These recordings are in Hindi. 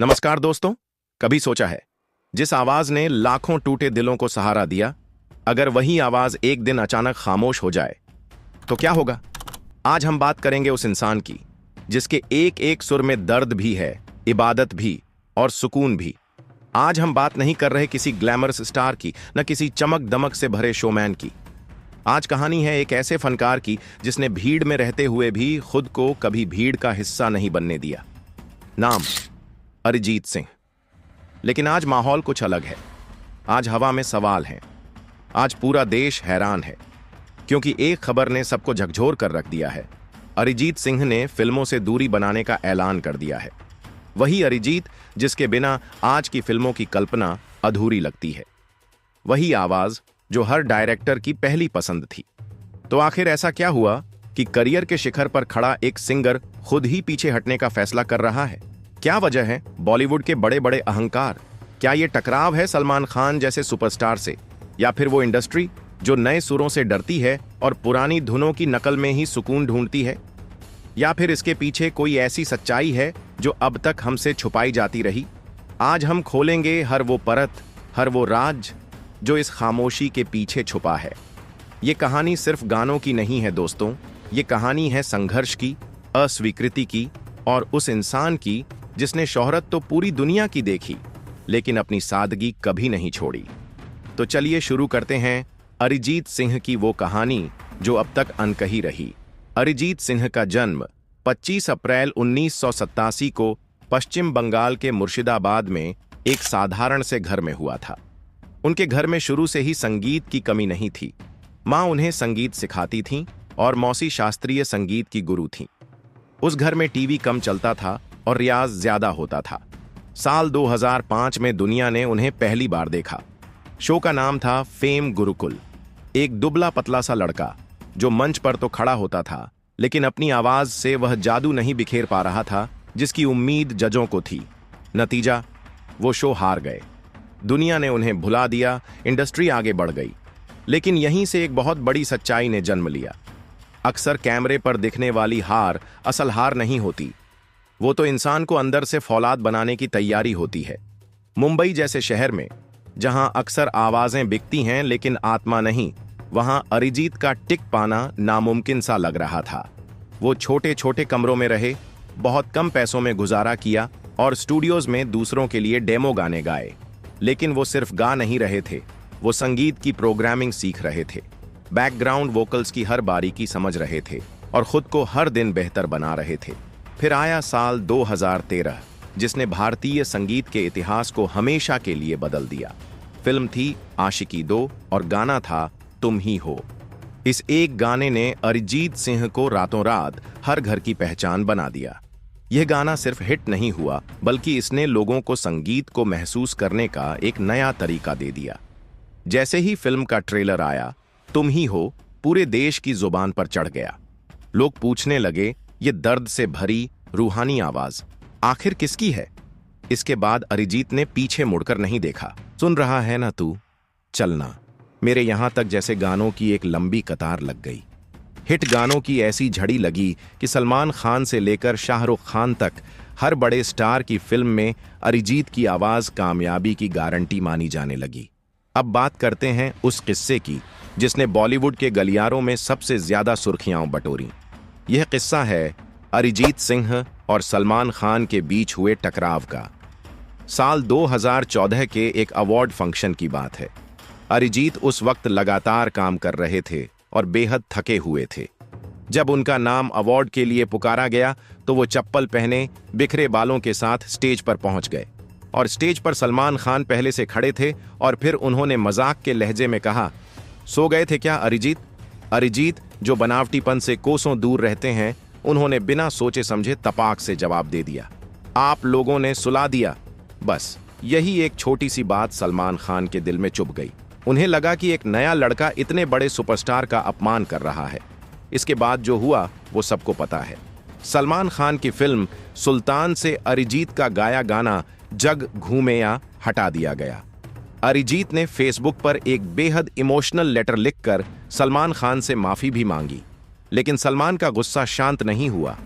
नमस्कार दोस्तों। कभी सोचा है जिस आवाज ने लाखों टूटे दिलों को सहारा दिया, अगर वही आवाज एक दिन अचानक खामोश हो जाए तो क्या होगा? आज हम बात करेंगे उस इंसान की जिसके एक एक सुर में दर्द भी है, इबादत भी और सुकून भी। आज हम बात नहीं कर रहे किसी ग्लैमरस स्टार की, न किसी चमक दमक से भरे शोमैन की। आज कहानी है एक ऐसे फनकार की जिसने भीड़ में रहते हुए भी खुद को कभी भीड़ का हिस्सा नहीं बनने दिया। नाम अरिजीत सिंह। लेकिन आज माहौल कुछ अलग है। आज हवा में सवाल हैं। आज पूरा देश हैरान है क्योंकि एक खबर ने सबको झकझोर कर रख दिया है। अरिजीत सिंह ने फिल्मों से दूरी बनाने का ऐलान कर दिया है। वही अरिजीत जिसके बिना आज की फिल्मों की कल्पना अधूरी लगती है। वही आवाज जो हर डायरेक्टर की पहली पसंद थी। तो आखिर ऐसा क्या हुआ कि करियर के शिखर पर खड़ा एक सिंगर खुद ही पीछे हटने का फैसला कर रहा है? क्या वजह है बॉलीवुड के बड़े बड़े अहंकार? क्या ये टकराव है सलमान खान जैसे सुपरस्टार से, या फिर वो इंडस्ट्री जो नए सुरों से डरती है और पुरानी धुनों की नकल में ही सुकून ढूंढती है? या फिर इसके पीछे कोई ऐसी सच्चाई है जो अब तक हमसे छुपाई जाती रही? आज हम खोलेंगे हर वो परत, हर वो राज जो इस खामोशी के पीछे छुपा है। ये कहानी सिर्फ गानों की नहीं है दोस्तों, ये कहानी है संघर्ष की, अस्वीकृति की और उस इंसान की जिसने शोहरत तो पूरी दुनिया की देखी लेकिन अपनी सादगी कभी नहीं छोड़ी। तो चलिए शुरू करते हैं अरिजीत सिंह की वो कहानी जो अब तक अनकही रही। अरिजीत सिंह का जन्म 25 अप्रैल 1987 को पश्चिम बंगाल के मुर्शिदाबाद में एक साधारण से घर में हुआ था। उनके घर में शुरू से ही संगीत की कमी नहीं थी। माँ उन्हें संगीत सिखाती थीं और मौसी शास्त्रीय संगीत की गुरु थीं। उस घर में टीवी कम चलता था और रियाज ज्यादा होता था। साल 2005 में दुनिया ने उन्हें पहली बार देखा। शो का नाम था फेम गुरुकुल। एक दुबला पतला सा लड़का जो मंच पर तो खड़ा होता था लेकिन अपनी आवाज से वह जादू नहीं बिखेर पा रहा था जिसकी उम्मीद जजों को थी। नतीजा, वो शो हार गए। दुनिया ने उन्हें भुला दिया, इंडस्ट्री आगे बढ़ गई। लेकिन यहीं से एक बहुत बड़ी सच्चाई ने जन्म लिया। अक्सर कैमरे पर दिखने वाली हार असल हार नहीं होती। वो तो इंसान को अंदर से फौलाद बनाने की तैयारी होती है। मुंबई जैसे शहर में जहां अक्सर आवाजें बिकती हैं लेकिन आत्मा नहीं, वहां अरिजीत का टिक पाना नामुमकिन सा लग रहा था। वो छोटे छोटे कमरों में रहे, बहुत कम पैसों में गुजारा किया और स्टूडियोज में दूसरों के लिए डेमो गाने गाए। लेकिन वो सिर्फ गा नहीं रहे थे, वो संगीत की प्रोग्रामिंग सीख रहे थे, बैकग्राउंड वोकल्स की हर बारीकी समझ रहे थे और खुद को हर दिन बेहतर बना रहे थे। फिर आया साल 2013 जिसने भारतीय संगीत के इतिहास को हमेशा के लिए बदल दिया। फिल्म थी आशिकी 2 और गाना था तुम ही हो। इस एक गाने ने अरिजीत सिंह को रातों रात हर घर की पहचान बना दिया। यह गाना सिर्फ हिट नहीं हुआ बल्कि इसने लोगों को संगीत को महसूस करने का एक नया तरीका दे दिया। जैसे ही फिल्म का ट्रेलर आया, तुम ही हो पूरे देश की जुबान पर चढ़ गया। लोग पूछने लगे, ये दर्द से भरी रूहानी आवाज आखिर किसकी है? इसके बाद अरिजीत ने पीछे मुड़कर नहीं देखा। सुन रहा है ना तू, चलना मेरे यहां तक जैसे गानों की एक लंबी कतार लग गई। हिट गानों की ऐसी झड़ी लगी कि सलमान खान से लेकर शाहरुख खान तक हर बड़े स्टार की फिल्म में अरिजीत की आवाज कामयाबी की गारंटी मानी जाने लगी। अब बात करते हैं उस किस्से की जिसने बॉलीवुड के गलियारों में सबसे ज्यादा सुर्खियां बटोरी। यह किस्सा है अरिजीत सिंह और सलमान खान के बीच हुए टकराव का। साल 2014 के एक अवार्ड फंक्शन की बात है। अरिजीत उस वक्त लगातार काम कर रहे थे और बेहद थके हुए थे। जब उनका नाम अवार्ड के लिए पुकारा गया तो वो चप्पल पहने बिखरे बालों के साथ स्टेज पर पहुंच गए और स्टेज पर सलमान खान पहले से खड़े थे और फिर उन्होंने मजाक के लहजे में कहा, सो गए थे क्या अरिजीत? अरिजीत जो बनावटीपन से कोसों दूर रहते हैं, उन्होंने बिना सोचे समझे तपाक से जवाब दे दिया, आप लोगों ने सुला दिया। बस यही एक छोटी सी बात सलमान खान के दिल में चुभ गई। उन्हें लगा कि एक नया लड़का इतने बड़े सुपरस्टार का अपमान कर रहा है। इसके बाद जो हुआ वो सबको पता है। सलमान खान की फिल्म सुल्तान से अरिजीत का गाया गाना जग घूमेया हटा दिया गया। अरिजीत ने फेसबुक पर एक बेहद इमोशनल लेटर लिखकर सलमान खान से माफी भी मांगी, लेकिन सलमान का गुस्सा शांत नहीं हुआ।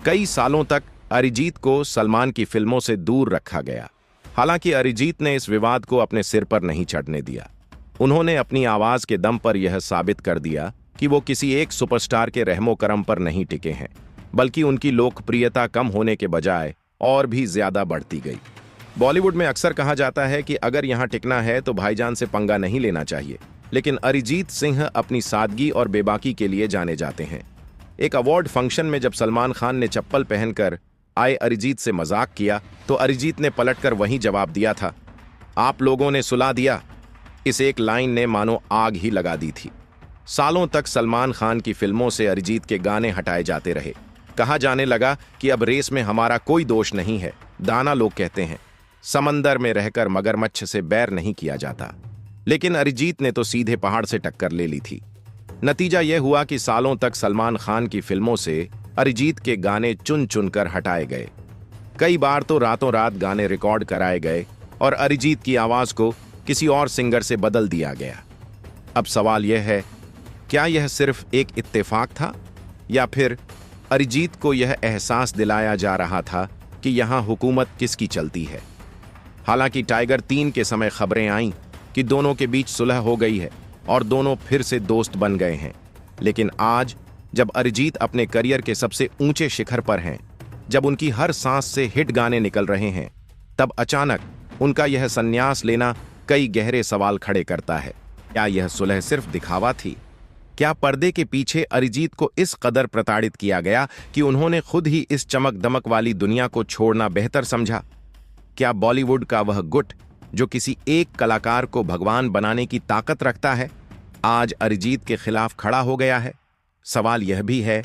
कई सालों तक अरिजीत को सलमान की फिल्मों से दूर रखा गया। हालांकि अरिजीत ने इस विवाद को अपने सिर पर नहीं चढ़ने दिया। उन्होंने अपनी आवाज के दम पर यह साबित कर दिया कि वो किसी एक सुपरस्टार के रहमो करम पर नहीं टिके हैं, बल्कि उनकी लोकप्रियता कम होने के बजाय और भी ज्यादा बढ़ती गई। बॉलीवुड में अक्सर कहा जाता है कि अगर यहां टिकना है तो भाईजान से पंगा नहीं लेना चाहिए, लेकिन अरिजीत सिंह अपनी सादगी और बेबाकी के लिए जाने जाते हैं। एक अवार्ड फंक्शन में जब सलमान खान ने चप्पल पहनकर आए अरिजीत से मजाक किया तो अरिजीत ने पलटकर वहीं जवाब दिया था, आप लोगों ने सुला दिया। इस एक लाइन ने मानो आग ही लगा दी थी। सालों तक सलमान खान की फिल्मों से अरिजीत के गाने हटाए जाते रहे। कहा जाने लगा कि अब रेस में हमारा कोई दोष नहीं है। दाना लोग कहते हैं, समंदर में रहकर मगरमच्छ से बैर नहीं किया जाता। लेकिन अरिजीत ने तो सीधे पहाड़ से टक्कर ले ली थी। नतीजा यह हुआ कि सालों तक सलमान खान की फिल्मों से अरिजीत के गाने चुन चुनकर हटाए गए। कई बार तो रातों रात गाने रिकॉर्ड कराए गए और अरिजीत की आवाज को किसी और सिंगर से बदल दिया गया। अब सवाल यह है, क्या यह सिर्फ एक इत्तेफाक था या फिर अरिजीत को यह एहसास दिलाया जा रहा था कि यहां हुकूमत किसकी चलती है? हालांकि टाइगर 3 के समय खबरें आईं कि दोनों के बीच सुलह हो गई है और दोनों फिर से दोस्त बन गए हैं। लेकिन आज जब अरिजीत अपने करियर के सबसे ऊंचे शिखर पर हैं, जब उनकी हर सांस से हिट गाने निकल रहे हैं, तब अचानक उनका यह संन्यास लेना कई गहरे सवाल खड़े करता है। क्या यह सुलह सिर्फ दिखावा थी? क्या पर्दे के पीछे अरिजीत को इस कदर प्रताड़ित किया गया कि उन्होंने खुद ही इस चमक दमक वाली दुनिया को छोड़ना बेहतर समझा? क्या बॉलीवुड का वह गुट जो किसी एक कलाकार को भगवान बनाने की ताकत रखता है, आज अरिजीत के खिलाफ खड़ा हो गया है? सवाल यह भी है,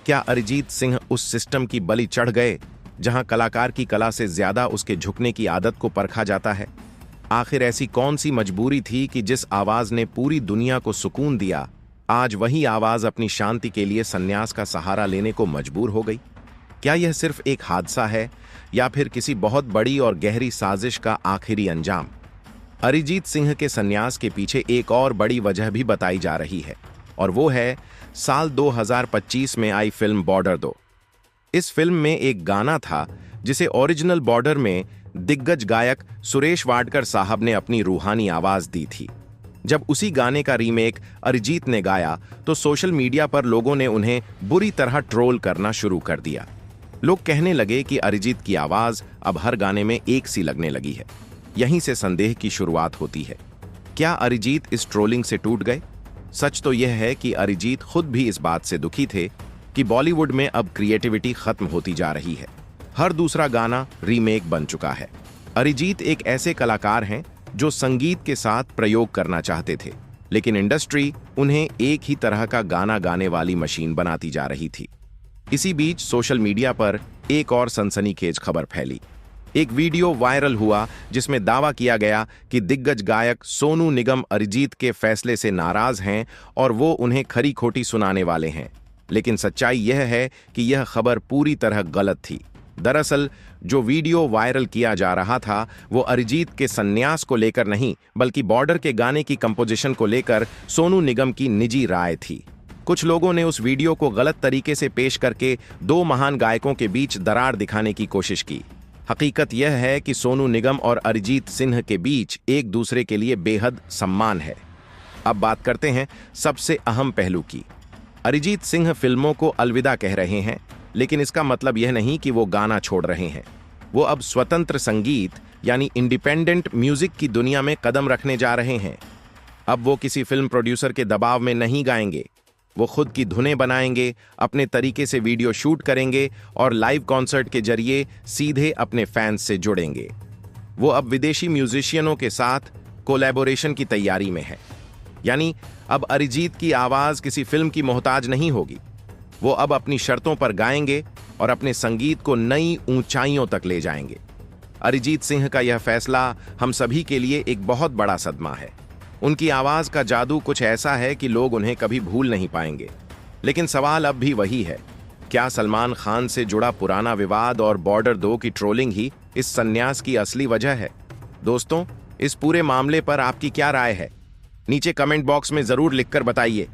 क्या अरिजीत सिंह उस सिस्टम की बलि चढ़ गए जहां कलाकार की कला से ज्यादा उसके झुकने की आदत को परखा जाता है? आखिर ऐसी कौन सी मजबूरी थी कि जिस आवाज ने पूरी दुनिया को सुकून दिया, आज वही आवाज अपनी शांति के लिए संन्यास का सहारा लेने को मजबूर हो गई? क्या यह सिर्फ एक हादसा है या फिर किसी बहुत बड़ी और गहरी साजिश का आखिरी अंजाम? अरिजीत सिंह के संन्यास के पीछे एक और बड़ी वजह भी बताई जा रही है, और वो है साल 2025 में आई फिल्म बॉर्डर 2। इस फिल्म में एक गाना था जिसे ओरिजिनल बॉर्डर में दिग्गज गायक सुरेश वाडकर साहब ने अपनी रूहानी आवाज दी थी। जब उसी गाने का रीमेक अरिजीत ने गाया तो सोशल मीडिया पर लोगों ने उन्हें बुरी तरह ट्रोल करना शुरू कर दिया। लोग कहने लगे कि अरिजीत की आवाज अब हर गाने में एक सी लगने लगी है। यहीं से संदेह की शुरुआत होती है, क्या अरिजीत इस ट्रोलिंग से टूट गए? सच तो यह है कि अरिजीत खुद भी इस बात से दुखी थे कि बॉलीवुड में अब क्रिएटिविटी खत्म होती जा रही है। हर दूसरा गाना रीमेक बन चुका है। अरिजीत एक ऐसे कलाकार हैं जो संगीत के साथ प्रयोग करना चाहते थे, लेकिन इंडस्ट्री उन्हें एक ही तरह का गाना गाने वाली मशीन बनाती जा रही थी। इसी बीच सोशल मीडिया पर एक और सनसनीखेज खबर फैली। एक वीडियो वायरल हुआ जिसमें दावा किया गया कि दिग्गज गायक सोनू निगम अरिजीत के फैसले से नाराज हैं और वो उन्हें खरी खोटी सुनाने वाले हैं। लेकिन सच्चाई यह है कि यह खबर पूरी तरह गलत थी। दरअसल जो वीडियो वायरल किया जा रहा था वो अरिजीत के संन्यास को लेकर नहीं, बल्कि बॉर्डर के गाने की कंपोजिशन को लेकर सोनू निगम की निजी राय थी। कुछ लोगों ने उस वीडियो को गलत तरीके से पेश करके दो महान गायकों के बीच दरार दिखाने की कोशिश की। हकीकत यह है कि सोनू निगम और अरिजीत सिंह के बीच एक दूसरे के लिए बेहद सम्मान है। अब बात करते हैं सबसे अहम पहलू की। अरिजीत सिंह फिल्मों को अलविदा कह रहे हैं, लेकिन इसका मतलब यह नहीं कि वो गाना छोड़ रहे हैं। वो अब स्वतंत्र संगीत यानी इंडिपेंडेंट म्यूजिक की दुनिया में कदम रखने जा रहे हैं। अब वो किसी फिल्म प्रोड्यूसर के दबाव में नहीं गाएंगे। वो खुद की धुनें बनाएंगे, अपने तरीके से वीडियो शूट करेंगे और लाइव कॉन्सर्ट के जरिए सीधे अपने फैंस से जुड़ेंगे। वो अब विदेशी म्यूजिशियनों के साथ कोलैबोरेशन की तैयारी में है। यानी अब अरिजीत की आवाज किसी फिल्म की मोहताज नहीं होगी। वो अब अपनी शर्तों पर गाएंगे और अपने संगीत को नई ऊंचाइयों तक ले जाएंगे। अरिजीत सिंह का यह फैसला हम सभी के लिए एक बहुत बड़ा सदमा है। उनकी आवाज का जादू कुछ ऐसा है कि लोग उन्हें कभी भूल नहीं पाएंगे। लेकिन सवाल अब भी वही है, क्या सलमान खान से जुड़ा पुराना विवाद और बॉर्डर 2 की ट्रोलिंग ही इस संन्यास की असली वजह है? दोस्तों, इस पूरे मामले पर आपकी क्या राय है? नीचे कमेंट बॉक्स में जरूर लिखकर बताइए।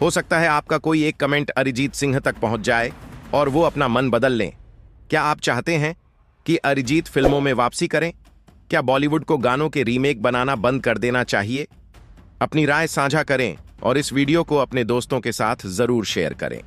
हो सकता है आपका कोई एक कमेंट अरिजीत सिंह तक पहुंच जाए और वो अपना मन बदल लें। क्या आप चाहते हैं कि अरिजीत फिल्मों में वापसी करें? क्या बॉलीवुड को गानों के रीमेक बनाना बंद कर देना चाहिए? अपनी राय साझा करें और इस वीडियो को अपने दोस्तों के साथ जरूर शेयर करें।